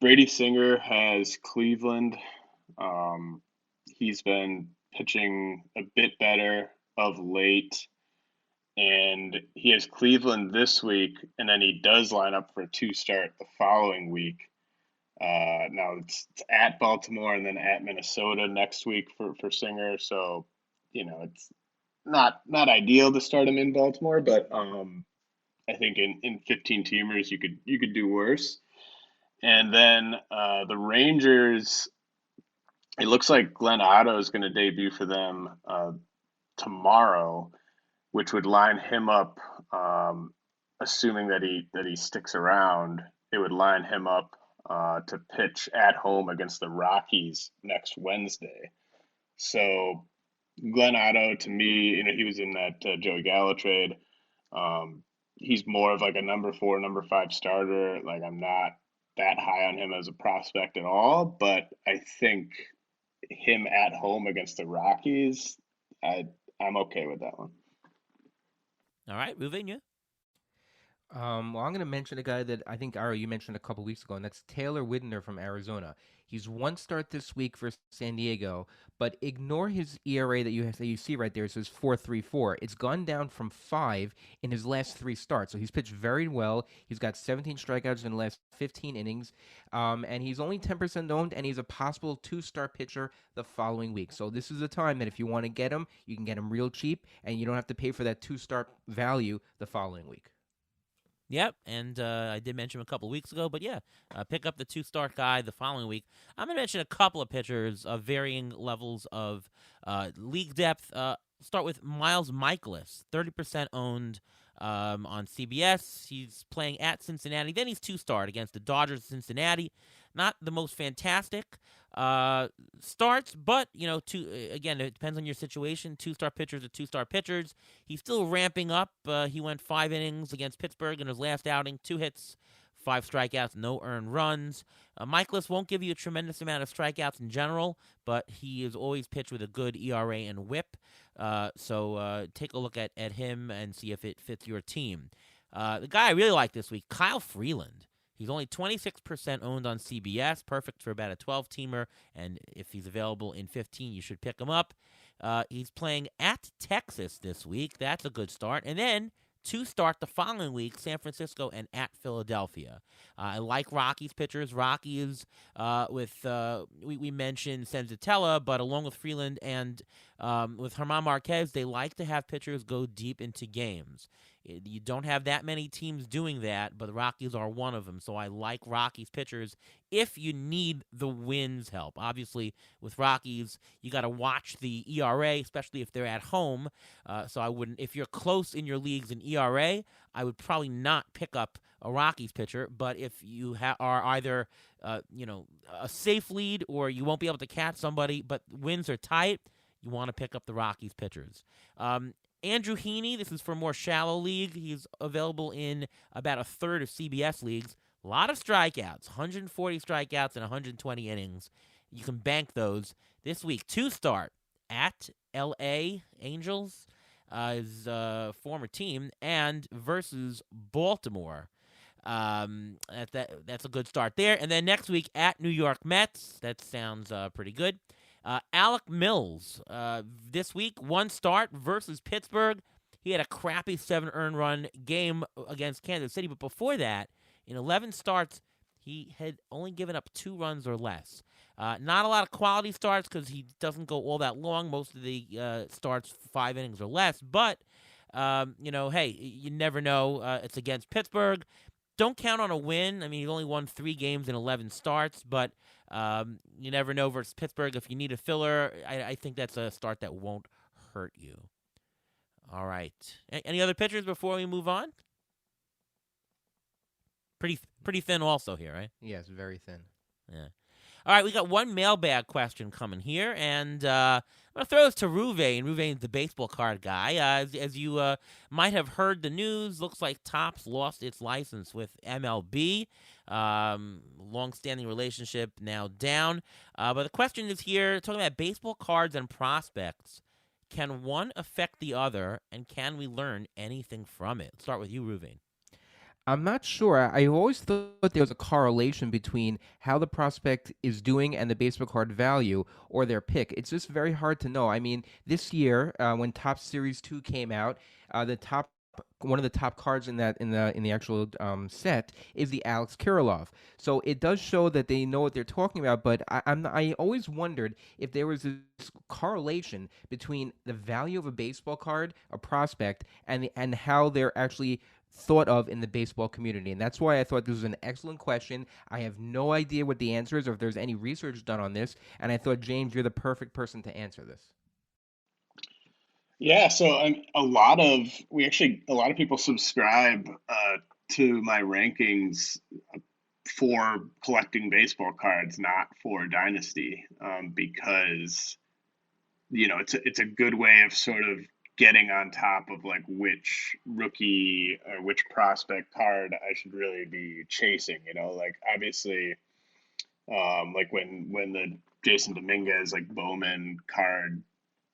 Brady Singer has Cleveland. He's been pitching a bit better of late, and he has Cleveland this week, and then he does line up for a 2-start the following week. Now it's at Baltimore and then at Minnesota next week for Singer. So, it's not ideal to start him in Baltimore, but I think in 15 teamers you could do worse. And then the Rangers, it looks like Glenn Otto is going to debut for them tomorrow, which would line him up, assuming that he sticks around. It would line him up to pitch at home against the Rockies next Wednesday. So Glenn Otto, to me, he was in that Joey Gallo trade. He's more of like a number 4, number 5 starter. Like, I'm not that high on him as a prospect at all, but I think him at home against the Rockies, I'm okay with that one. All right, Ruvenia. Well, I'm going to mention a guy that I think, Ara, you mentioned a couple weeks ago, and that's Taylor Widner from Arizona. He's 1 start this week for San Diego, but ignore his ERA that you see right there. It says 4.34. It's gone down from 5 in his last 3 starts. So he's pitched very well. He's got 17 strikeouts in the last 15 innings, and he's only 10% owned, and he's a possible 2-star pitcher the following week. So this is the time that if you want to get him, you can get him real cheap, and you don't have to pay for that 2-star value the following week. Yep, and I did mention him a couple of weeks ago, but yeah, pick up the 2-start guy the following week. I'm going to mention a couple of pitchers of varying levels of league depth. Start with Miles Michaelis, 30% owned on CBS. He's playing at Cincinnati. Then he's 2-start against the Dodgers, Cincinnati. Not the most fantastic starts, but again, it depends on your situation. 2-star pitchers are 2-star pitchers. He's still ramping up. He went 5 innings against Pittsburgh in his last outing, 2 hits, 5 strikeouts, no earned runs. Michaelis won't give you a tremendous amount of strikeouts in general, but he is always pitched with a good ERA and WHIP. So take a look at him and see if it fits your team. The guy I really like this week, Kyle Freeland. He's only 26% owned on CBS, perfect for about a 12-teamer, and if he's available in 15, you should pick him up. He's playing at Texas this week. That's a good start. And then 2-start the following week, San Francisco and at Philadelphia. I like Rockies pitchers. Rockies we mentioned Senzatella, but along with Freeland and with German Marquez, they like to have pitchers go deep into games. You don't have that many teams doing that, but the Rockies are one of them. So I like Rockies pitchers if you need the wins help. Obviously, with Rockies, you got to watch the ERA, especially if they're at home. So I wouldn't, if you're close in your leagues in ERA, I would probably not pick up a Rockies pitcher. But if you are either, a safe lead or you won't be able to catch somebody, but wins are tight, you want to pick up the Rockies pitchers. Andrew Heaney, this is for more shallow league. He's available in about a third of CBS leagues. A lot of strikeouts, 140 strikeouts in 120 innings. You can bank those this week. 2-start at L.A. Angels, his former team, and versus Baltimore. That's a good start there. And then next week at New York Mets. That sounds pretty good. Alec Mills, this week, 1 start versus Pittsburgh. He had a crappy 7 earned run game against Kansas City, but before that, in 11 starts, he had only given up 2 runs or less. Not a lot of quality starts because he doesn't go all that long. Most of the starts 5 innings or less, but, hey, you never know. It's against Pittsburgh. Don't count on a win. I mean, he's only won 3 games in 11 starts, but you never know versus Pittsburgh. If you need a filler, I think that's a start that won't hurt you. All right. Any other pitchers before we move on? Pretty thin also here, right? Yes, very thin. Yeah. All right, we got one mailbag question coming here, and I'm going to throw this to Ruvain. Ruvain's the baseball card guy. As you might have heard the news, looks like Topps lost its license with MLB. Long-standing relationship now down. But the question is here, talking about baseball cards and prospects. Can one affect the other, and can we learn anything from it? Let's start with you, Ruvain. I'm not sure. I always thought there was a correlation between how the prospect is doing and the baseball card value or their pick. It's just very hard to know. I mean, this year when Top Series 2 came out, one of the top cards in the actual set is the Alex Kirilloff. So it does show that they know what they're talking about. But I always wondered if there was this correlation between the value of a baseball card, a prospect, and how they're actually thought of in the baseball community. And that's why I thought this was an excellent question. I have no idea what the answer is or if there's any research done on this. And I thought, James, you're the perfect person to answer this. Yeah, so a lot of people subscribe to my rankings for collecting baseball cards, not for Dynasty, because it's a good way of sort of getting on top of like which rookie or which prospect card I should really be chasing. Like obviously, like when the Jason Dominguez like Bowman card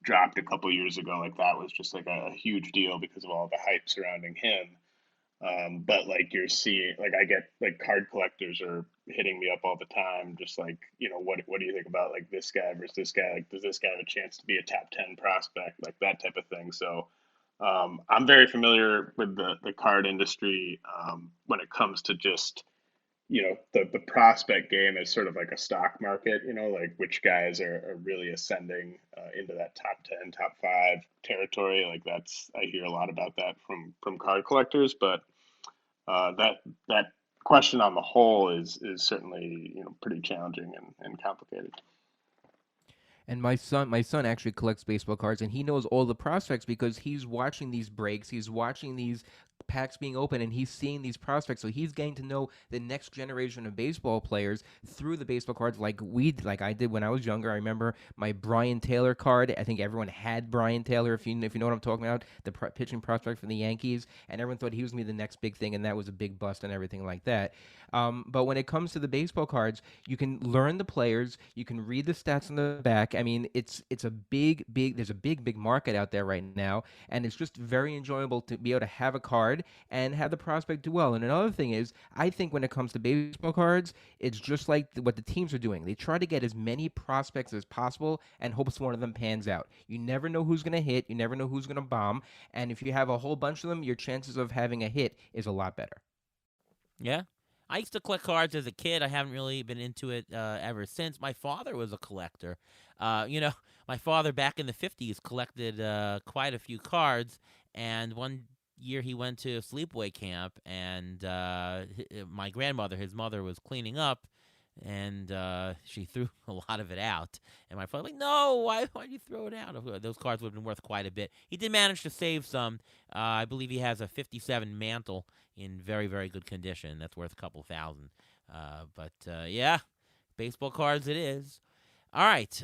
dropped a couple years ago, like that was just like a huge deal because of all the hype surrounding him. But like you're seeing, like I get like card collectors are hitting me up all the time, just like, what do you think about like this guy versus this guy? Like, does this guy have a chance to be a top 10 prospect? Like that type of thing. So I'm very familiar with the card industry when it comes to just the prospect game is sort of like a stock market, like which guys are really ascending into that top 10, top 5 territory. Like I hear a lot about that from card collectors, but that question on the whole is certainly, pretty challenging and complicated. And my son actually collects baseball cards, and he knows all the prospects because he's watching these breaks, he's watching these packs being open, and he's seeing these prospects. So he's getting to know the next generation of baseball players through the baseball cards, like I did when I was younger. I remember my Brian Taylor card. I think everyone had Brian Taylor, if you know what I'm talking about, the pitching prospect for the Yankees, and everyone thought he was going to be the next big thing, and that was a big bust and everything like that. But when it comes to the baseball cards, you can learn the players, you can read the stats on the back. I mean, it's a there's a big market out there right now, and it's just very enjoyable to be able to have a card and have the prospect do well. And another thing is, I think when it comes to baseball cards, it's just like what the teams are doing. They try to get as many prospects as possible and hopes one of them pans out. You never know who's going to hit, you never know who's going to bomb, and if you have a whole bunch of them, your chances of having a hit is a lot better. Yeah. I used to collect cards as a kid. I haven't really been into it ever since. My father was a collector. My father back in the 50s collected quite a few cards, and one year he went to sleepaway camp, and my grandmother, his mother, was cleaning up, and she threw a lot of it out. And my father like, no, why'd you throw it out? Those cards would have been worth quite a bit. He did manage to save some. I believe he has a 57 mantle in very, very good condition. That's worth a couple thousand. But yeah, baseball cards it is. All right.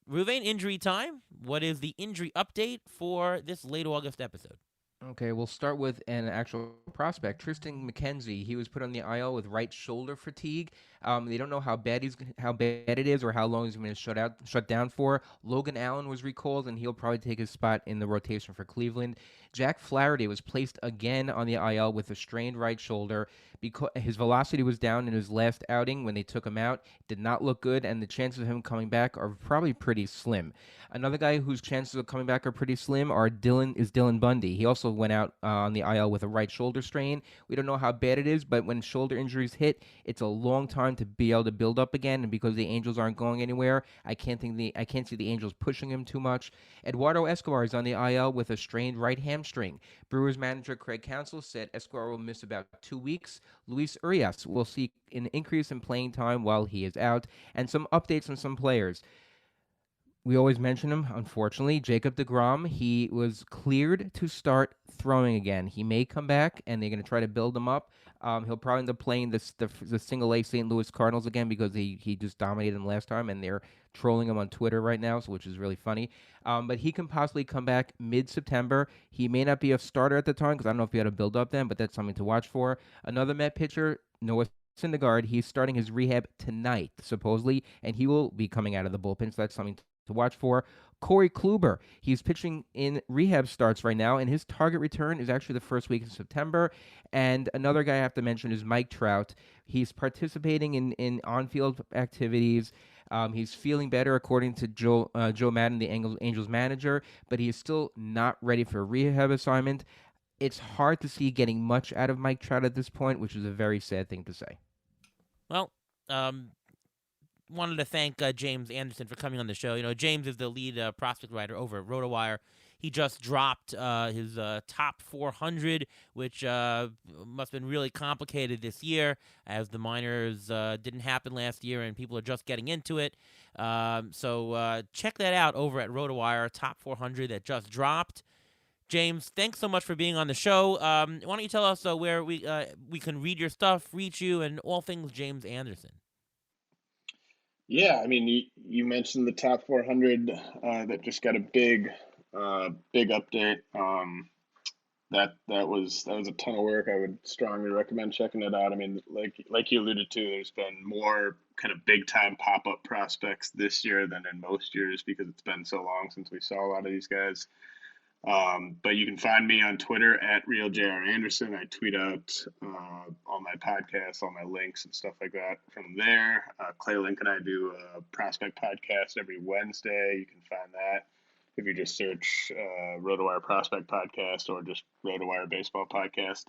Ruvain, injury time. What is the injury update for this late August episode? Okay, we'll start with an actual prospect, Tristan McKenzie. He was put on the IL with right shoulder fatigue. They don't know how bad it is, or how long he's going to shut down for. Logan Allen was recalled, and he'll probably take his spot in the rotation for Cleveland. Jack Flaherty was placed again on the IL with a strained right shoulder because his velocity was down in his last outing when they took him out. Did not look good, and the chances of him coming back are probably pretty slim. Another guy whose chances of coming back are pretty slim is Dylan Bundy. He also went out on the IL with a right shoulder strain. We don't know how bad it is, but when shoulder injuries hit, it's a long time to be able to build up again. And because the Angels aren't going anywhere, I can't see the Angels pushing him too much. Eduardo Escobar is on the IL with a strained right hamstring. Brewers manager Craig Counsell said Escobar will miss about 2 weeks. Luis Urias will see an increase in playing time while he is out, and some updates on some players. We always mention him, unfortunately. Jacob deGrom, he was cleared to start throwing again. He may come back, and they're going to try to build him up. He'll probably end up playing the single A St. Louis Cardinals again because he just dominated them last time, and they're trolling him on Twitter right now, which is really funny. But he can possibly come back mid-September. He may not be a starter at the time because I don't know if he had to build up then, but that's something to watch for. Another Met pitcher, Noah Syndergaard, he's starting his rehab tonight, supposedly, and he will be coming out of the bullpen, so that's something to watch for. Corey Kluber, he's pitching in rehab starts right now, and his target return is actually the first week of September. And another guy I have to mention is Mike Trout. He's participating in on-field activities. He's feeling better, according to Joe Madden, the Angels manager, but he is still not ready for a rehab assignment. It's hard to see getting much out of Mike Trout at this point, which is a very sad thing to say. Well, wanted to thank James Anderson for coming on the show. You know, James is the lead prospect writer over at Rotowire. He just dropped his top 400, which must have been really complicated this year, as the minors didn't happen last year and people are just getting into it. So check that out over at Rotowire, top 400 that just dropped. James, thanks so much for being on the show. Why don't you tell us where we can read your stuff, reach you, and all things James Anderson? Yeah, I mean, you mentioned the top 400 that just got a big update. That was a ton of work. I would strongly recommend checking it out. I mean, like you alluded to, there's been more kind of big time pop up prospects this year than in most years because it's been so long since we saw a lot of these guys. But you can find me on Twitter at RealJRAnderson. I tweet out all my podcasts, all my links and stuff like that from there. Clay Link and I do a prospect podcast every Wednesday. You can find that if you just search Rotowire Prospect Podcast or just Rotowire Baseball Podcast.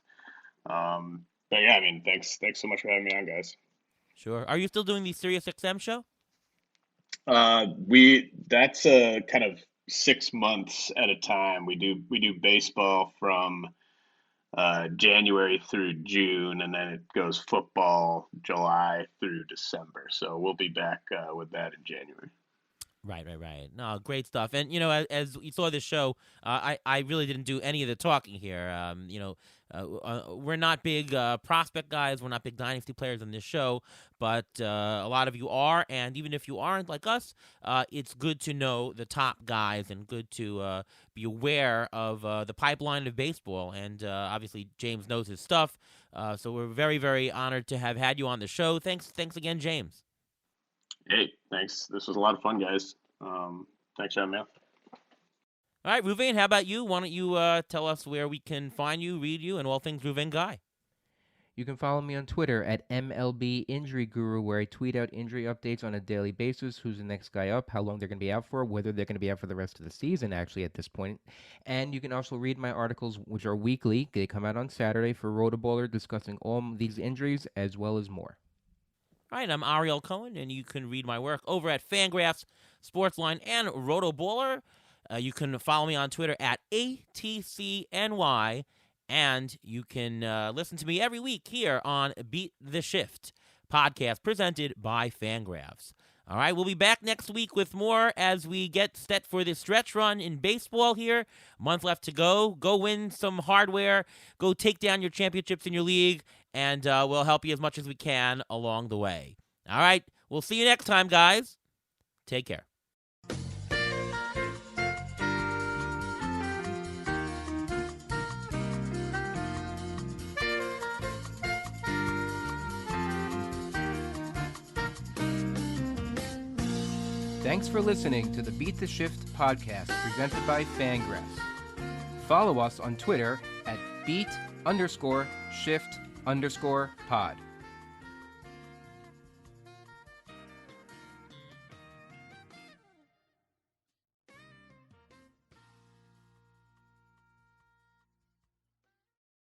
But yeah, I mean, thanks so much for having me on, guys. Sure. Are you still doing the SiriusXM show? That's a kind of 6 months at a time. We do baseball from January through June, and then it goes football July through December. So we'll be back with that in January. Right. No, great stuff. And, you know, as you saw this show, I really didn't do any of the talking here. We're not big prospect guys. We're not big dynasty players on this show, but a lot of you are. And even if you aren't like us, it's good to know the top guys and good to be aware of the pipeline of baseball. And obviously, James knows his stuff. So we're very, very honored to have had you on the show. Thanks again, James. Hey, thanks. This was a lot of fun, guys. Thanks for having me on. All right, Ruvain, how about you? Why don't you tell us where we can find you, read you, and all things Ruvain Guy? You can follow me on Twitter at MLB Injury Guru, where I tweet out injury updates on a daily basis. Who's the next guy up? How long they're going to be out for? Whether they're going to be out for the rest of the season, actually, at this point. And you can also read my articles, which are weekly. They come out on Saturday for Rotoballer, discussing all these injuries as well as more. All right, I'm Ariel Cohen, and you can read my work over at Fangraphs, Sportsline, and Rotoballer. You can follow me on Twitter at ATCNY, And you can listen to me every week here on Beat the Shift podcast presented by Fangraphs. All right, we'll be back next week with more as we get set for this stretch run in baseball here. Month left to go. Go win some hardware. Go take down your championships in your league, and we'll help you as much as we can along the way. All right, we'll see you next time, guys. Take care. Thanks for listening to the Beat the Shift podcast presented by Fangraphs. Follow us on Twitter at beat_shift_pod.